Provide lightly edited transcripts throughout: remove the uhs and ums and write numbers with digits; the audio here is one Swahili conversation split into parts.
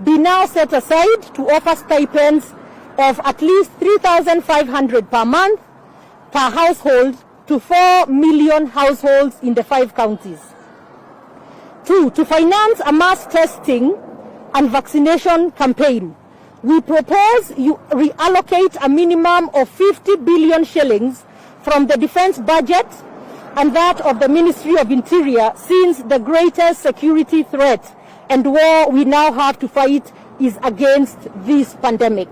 be now set aside to offer stipends of at least 3,500 per month per household to 4 million households in the 5 counties. 2, to finance a mass testing and vaccination campaign. We propose you reallocate a minimum of 50 billion shillings from the defense budget and that of the Ministry of Interior, since the greatest security threat and war we now have to fight is against this pandemic.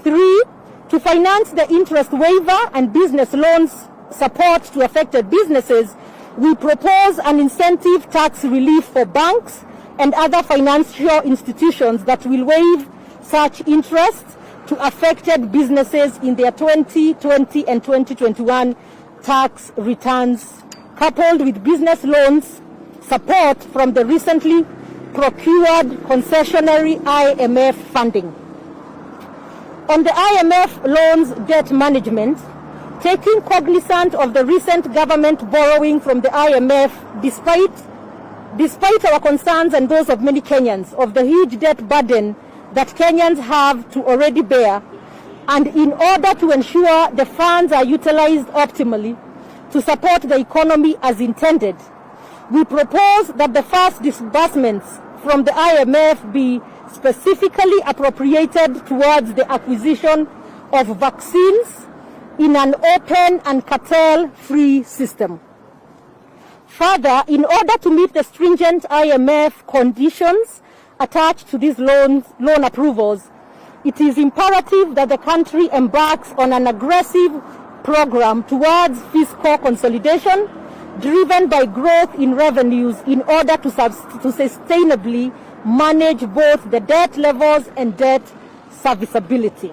3, to finance the interest waiver and business loans support to affected businesses, we propose an incentive tax relief for banks and other financial institutions that will waive such interest to affected businesses in their 2020 and 2021 tax returns, coupled with business loans support from the recently procured concessionary IMF funding. On the IMF loans debt management, taking cognizance of the recent government borrowing from the IMF, despite our concerns and those of many Kenyans of the huge debt burden that Kenyans have to already bear, and in order to ensure the funds are utilized optimally to support the economy as intended, we propose that the first disbursements from the IMF be specifically appropriated towards the acquisition of vaccines in an open and cartel-free system. Further, in order to meet the stringent IMF conditions attached to these loan approvals, it is imperative that the country embarks on an aggressive program towards fiscal consolidation driven by growth in revenues in order to sustainably manage both the debt levels and debt serviceability.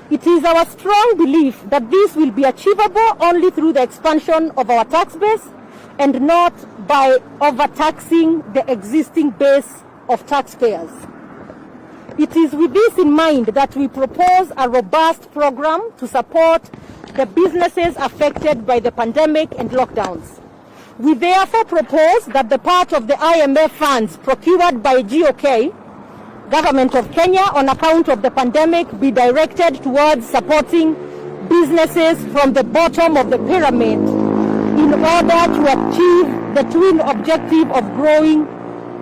It is our strong belief that this will be achievable only through the expansion of our tax base and not by overtaxing the existing base of taxpayers. It is with this in mind that we propose a robust program to support the businesses affected by the pandemic and lockdowns. We therefore propose that the part of the IMF funds procured by GOK, Government of Kenya, on account of the pandemic be directed towards supporting businesses from the bottom of the pyramid in order to achieve the twin objective of growing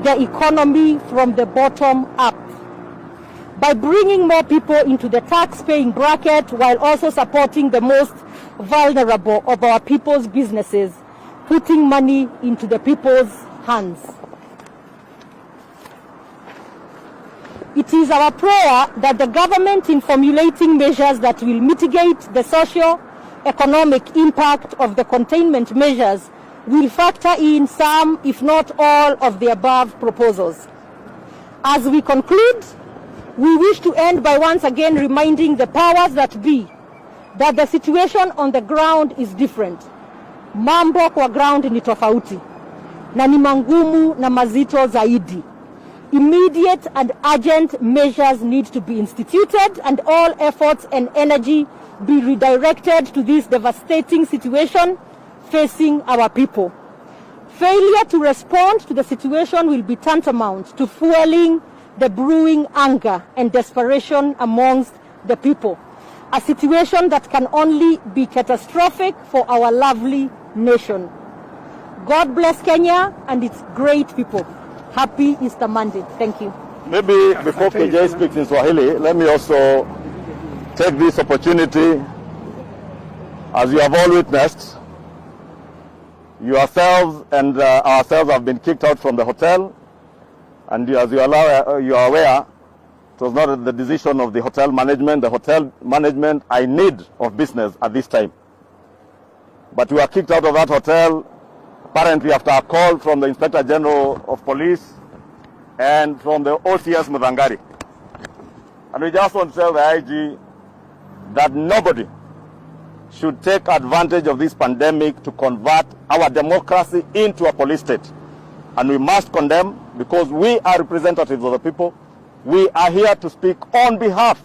the economy from the bottom up, by bringing more people into the tax-paying bracket while also supporting the most vulnerable of our people's businesses, putting money into the people's hands. It is our prayer that the government, in formulating measures that will mitigate the socio-economic impact of the containment measures, will factor in some, if not all, of the above proposals. As we conclude, we wish to end by once again reminding the powers that be that the situation on the ground is different. Mambo kwa ground ni tofauti na ni mangumu na mazito zaidi. Immediate and urgent measures need to be instituted and all efforts and energy be redirected to this devastating situation facing our people. Failure to respond to the situation will be tantamount to fueling the brewing anger and desperation amongst the people, a situation that can only be catastrophic for our lovely nation. God bless Kenya and its great people. Happy Easter Monday. Thank you. Maybe before KJ speaks in Swahili, let me also take this opportunity. As you have all witnessed, yourselves and ourselves have been kicked out from the hotel, and as you are aware, it was not the decision of the hotel management. The hotel management are in need of business at this time. But we were kicked out of that hotel apparently after a call from the Inspector General of Police and from the OCS Mudangari. And we just want to tell the IG that nobody should take advantage of this pandemic to convert our democracy into a police state. And we must condemn, because we are representatives of the people. We are here to speak on behalf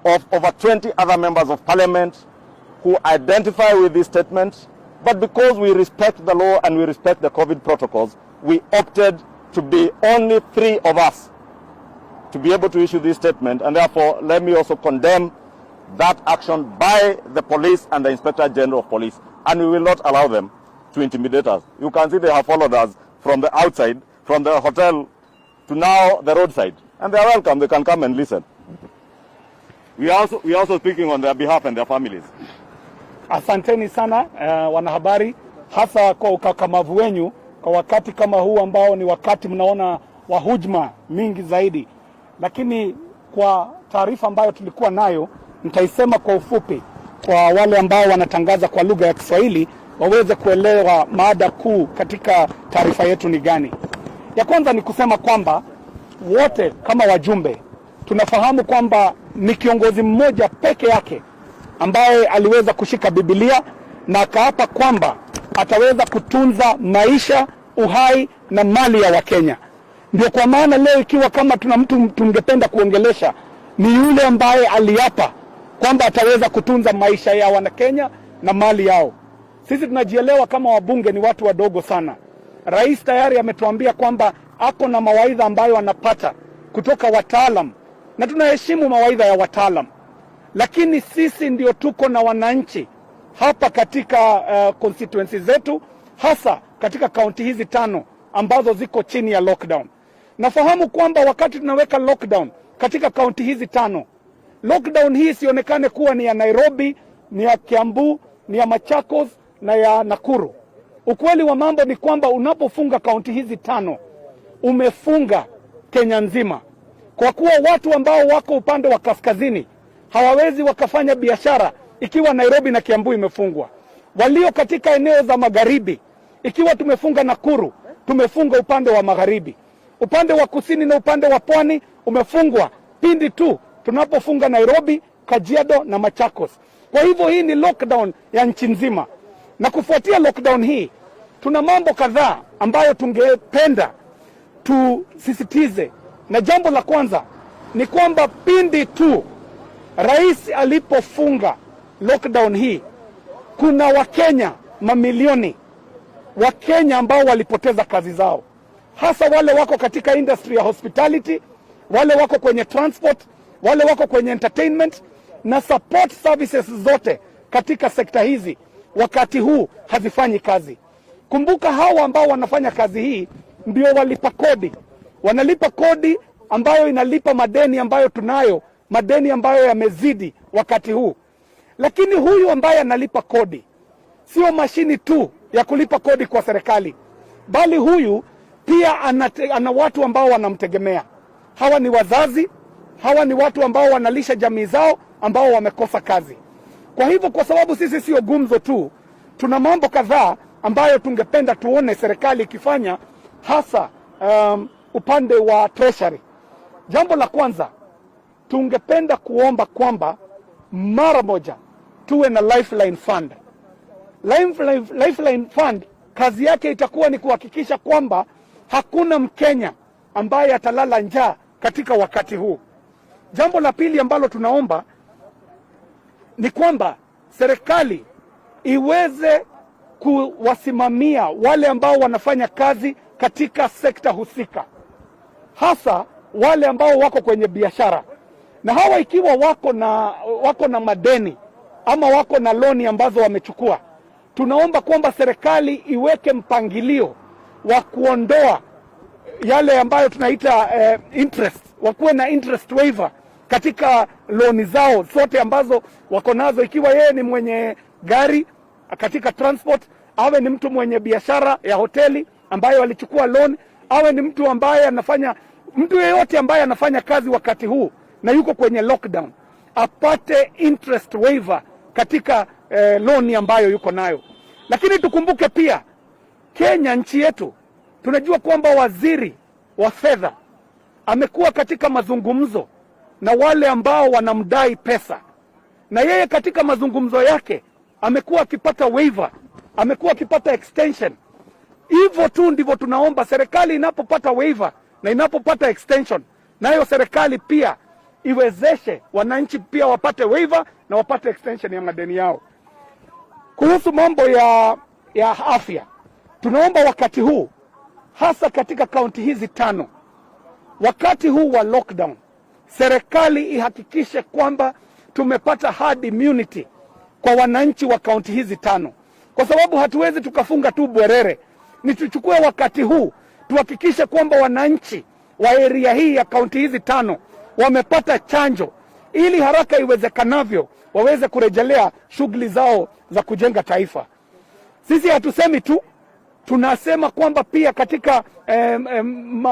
of over 20 other members of parliament who identify with this statement. But because we respect the law and we respect the COVID protocols, we opted to be only 3 of us to be able to issue this statement, and therefore let me also condemn that action by the police and the Inspector General of Police, and we will not allow them to intimidate us. You can see they have followed us from the outside, from the hotel to now the roadside, and they are welcome. They can come and listen. We are also speaking on their behalf and their families. Asanteni sana wanahabari, hasa kwa ukakamavu wenyu kwa wakati kama huu ambao ni wakati mnaona wa hujma mingi zaidi. Lakini kwa taarifa ambayo tulikuwa nayo, nitaisema kwa ufupi kwa wale ambao wanatangaza kwa lugha ya Kiswahili waweze kuelewa mada kuu katika taarifa yetu ni gani. Ya kwanza ni kusema kwamba wote kama wajumbe tunafahamu kwamba ni kiongozi mmoja peke yake ambaye aliweza kushika Biblia na akaapa kwamba ataweza kutunza maisha, uhai na mali ya Wakenya. Ndio kwa maana leo ikiwa kama tuna mtu tungependa kuongelesha ni yule ambaye aliapa kwamba ataweza kutunza maisha ya Wanakenya na mali yao. Sisi tunajielewa kama wabunge ni watu wadogo sana. Rais tayari ametuambia kwamba ako na mawaidha ambayo anapata kutoka wataalam, na tunaheshimu mawaidha ya wataalam. Lakini sisi ndio tuko na wananchi hapa katika constituency zetu, hasa katika kaunti hizi 5 ambazo ziko chini ya lockdown. Nafahamu kwamba wakati tunaweka lockdown katika kaunti hizi 5, lockdown hii sionekane kuwa ni ya Nairobi, ni ya Kiambu, ni ya Machakos na ya Nakuru. Ukweli wa mambo ni kwamba unapofunga kaunti hizi 5, umefunga Kenya nzima. Kwa kuwa watu ambao wako upande wa kaskazini hawawezi wakafanya biashara ikiwa Nairobi na Kiambu imefungwa. Walio katika eneo za magharibi, ikiwa tumefunga Nakuru, tumefunga upande wa magharibi. Upande wa kusini na upande wa pwani umefungwa pindi tu tunapofunga Nairobi, Kajiado na Machakos. Kwa hivyo hii ni lockdown ya nchi nzima. Na kufuatia lockdown hii, tuna mambo kadhaa ambayo tungependa tusisitize. Na jambo la kwanza ni kwamba pindi tu rais alipofunga lockdown hii, kuna Wakenya mamilioni Wakenya ambao walipoteza kazi zao, hasa wale wako katika industry ya hospitality, wale wako kwenye transport, wale wako kwenye entertainment na support services zote katika sekta hizi wakati huu hazifanyi kazi. Kumbuka hawa ambao wanafanya kazi hii ndio walipa kodi. Wanalipa kodi ambayo inalipa madeni ambayo tunayo, madeni ambayo yamezidi wakati huu. Lakini huyu ambaye analipa kodi sio mashini tu ya kulipa kodi kwa serikali, bali huyu pia ana watu ambao wanamtegemea. Hawa ni wazazi, hawa ni watu ambao wanalisha jamii zao ambao wamekosa kazi. Kwa hivyo kwa sababu sisi sio gumzo tu, tuna mambo kadhaa ambayo tungependa tuone serikali ikifanya, hasa upande wa treasury. Jambo la kwanza, tungependa kuomba kwamba mara moja tuwe na Lifeline Fund. Lifeline Fund kazi yake itakuwa ni kuhakikisha kwamba hakuna Mkenya ambaye atalala njaa katika wakati huu. Jambo la pili ambalo tunaomba ni kwamba serikali iweze kuwasimamia wale ambao wanafanya kazi katika sekta husika, hasa wale ambao wako kwenye biashara. Na hawa ikiwa wako na madeni ama wako na loni ambazo wamechukua, tunaomba kwamba serikali iweke mpangilio wa kuondoa yale ambayo tunaita interest, wakuwe na interest waiver katika loni zao zote ambazo wako nazo. Ikiwa yeye ni mwenye gari katika transport, awe ni mtu mwenye biashara ya hoteli ambayo alichukua loan, awe ni mtu ambaye mtu yeyote ambaye anafanya kazi wakati huu na yuko kwenye lockdown, apate interest waiver katika loan ambayo yuko nayo. Lakini tukumbuke pia, Kenya nchi yetu, tunajua kwamba waziri wa fedha amekuwa katika mazungumzo na wale ambao wanamdai pesa, na yeye katika mazungumzo yake amekuwa akipata waiver, amekuwa akipata extension. Hivyo tu ndivyo tunaomba serikali inapopata waiver na inapopata extension, nayo serikali pia iwezeshe wananchi pia wapate waiver na wapate extension ya madeni yao. Kuhusu mambo ya afya, tunaomba wakati huu hasa katika kaunti hizi 5. Wakati huu wa lockdown, serikali ihakikishe kwamba tumepata herd immunity kwa wananchi wa kaunti hizi 5, kwa sababu hatuwezi tukafunga tu Bwerere. Ni tuchukue wakati huu tuhakikishe kwamba wananchi wa area hii ya kaunti hizi 5 wamepata chanjo, ili haraka iwezekanavyo waweze kurejelea shughuli zao za kujenga taifa. Sisi hatusemi tu, tunasema kwamba pia katika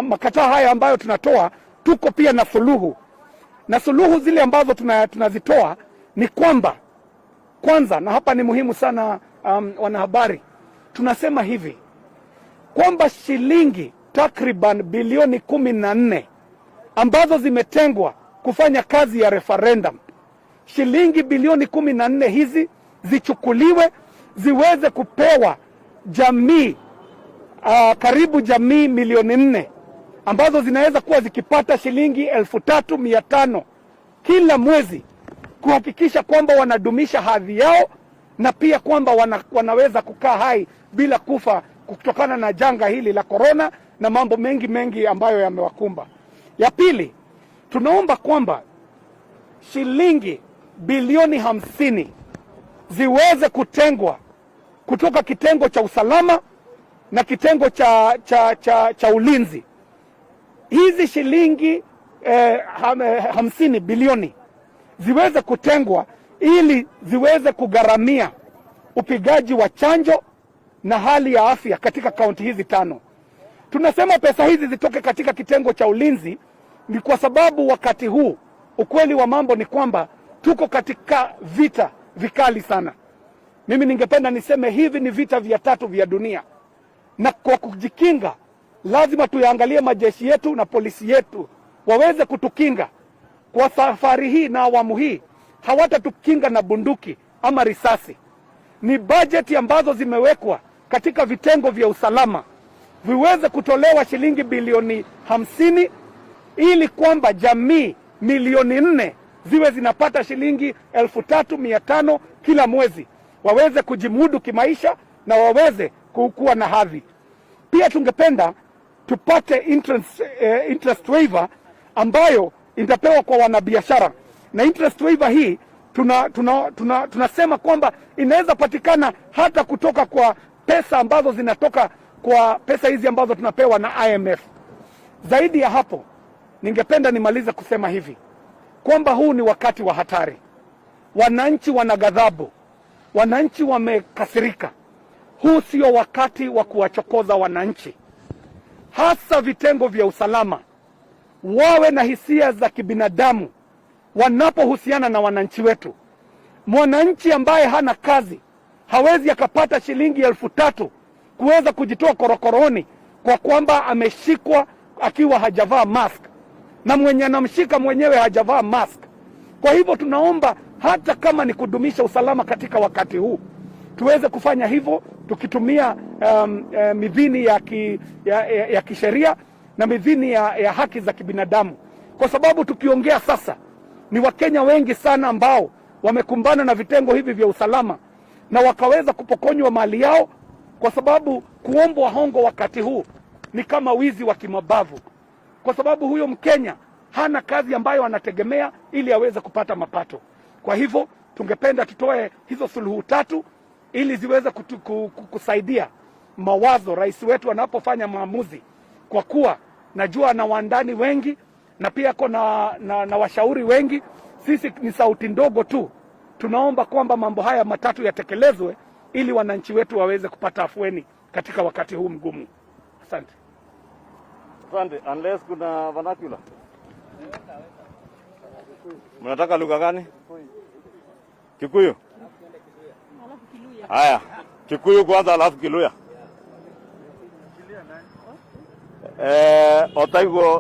makataa haya ambayo tunatoa, tuko pia na suluhu. Na suluhu zile ambazo tunazitoa ni kwamba, kwanza, na hapa ni muhimu sana wanahabari, tunasema hivi kwamba shilingi takriban bilioni 14 ambazo zimetengwa kufanya kazi ya referendum, shilingi bilioni 14 hizi zichukuliwe ziweze kupewa jamii, karibu jamii milioni 4 ambazo zinaweza kuwa zikipata shilingi 3,500 kila mwezi, kuhakikisha kwamba wanadumisha hadhi yao na pia kwamba wanaweza kukaa hai bila kufa kutokana na janga hili la korona na mambo mengi ambayo yamewakumba. Ya pili, tunaomba kwamba shilingi bilioni 50 ziweze kutengwa kutoka kitengo cha usalama na kitengo cha ulinzi. Hizi shilingi 50 bilioni ziweze kutengwa ili ziweze kugharamia upigaji wa chanjo na hali ya afya katika kaunti hizi 5. Tunasema pesa hizi zitoke katika kitengo cha ulinzi ni kwa sababu wakati huu ukweli wa mambo ni kwamba tuko katika vita vikali sana. Mimi ningependa niseme hivi ni vita vya 3 vya dunia, na kwa kujikinga lazima tuyaangalie majeshi yetu na polisi yetu waweze kutukinga. Kwa safari hii na awamu hii hawatatukinga na bunduki ama risasi. Ni bajeti ambazo zimewekwa katika vitengo vya usalama viweze kutolewa shilingi bilioni 50 ili kwamba jamii milioni 4 ziwe zinapata shilingi 3,500 kila mwezi, waweze kujimudu kimaisha na waweze kuwa na hadhi. Pia tungependa tupate interest waiver ambayo itapewa kwa wanabiashara, na interest waiver hii tunasema kwamba inaweza patikana hata kutoka kwa pesa ambazo zinatoka kwa pesa hizi ambazo tunapewa na IMF. Zaidi ya hapo, ningependa nimalize kusema hivi kwamba huu ni wakati wa hatari. Wananchi wana ghadhabu, wananchi wamekasirika. Huu sio wakati wa kuwachokoza wananchi, hasa vitengo vya usalama wawe na hisia za kibinadamu wanapohusiana na wananchi wetu. Mwananchi ambaye hana kazi hawezi akapata shilingi 3,000 kuweza kujitoa korokoroni kwa kwamba ameshikwa akiwa hajavaa mask, na mwenye anamshika mwenyewe hajavaa mask. Kwa hivyo tunaomba hata kama ni kudumisha usalama katika wakati huu, tuweze kufanya hivyo tukitumia midhini ya kisheria na midhini ya haki za kibinadamu, kwa sababu tukiongea sasa ni Wakenya wengi sana ambao wamekumbana na vitengo hivi vya usalama na wakaweza kupokonywa mali yao, kwa sababu kuombwa hongo wakati huu ni kama wizi wa kimabavu, kwa sababu huyo Mkenya hana kazi ambayo anategemea ili aweze kupata mapato. Kwa hivyo tungependa tutoe hizo suluhu 3 ili ziweze kusaidia mawazo rais wetu anapofanya maamuzi, kwa kuwa najua na wandani wengi na pia ako na washauri wengi. Sisi ni sauti ndogo tu. Tunaomba kwamba mambo haya 3 yatekelezwe ili wananchi wetu waweze kupata afueni katika wakati huu mgumu. Asante. Asante. Unless kuna vernacular. Mnataka lugha gani? Kikuyu? Haya, Kikuyu kwanza alafu Kiluya. Otaigo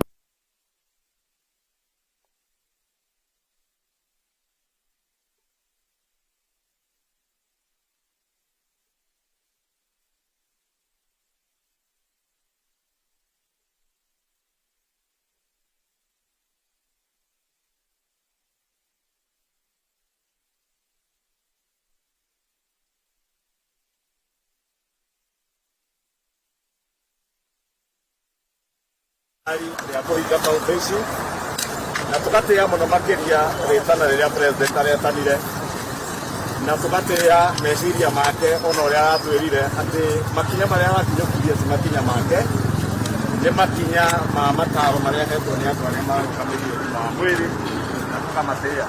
ya kũhinga kaũndũ ici na tũgatĩĩa mũno makĩria rĩtana rĩrĩa president aretanire na tũgatĩĩa meciria make ona ũrĩa aratwĩrire atĩ makinya marĩa arakinyũkirie ti makinya make nĩ makinya ma mataro marĩa hetwo nĩ andũ arĩa marũgamĩrĩire ũgima wa mwĩrĩ na tũkamatĩĩa.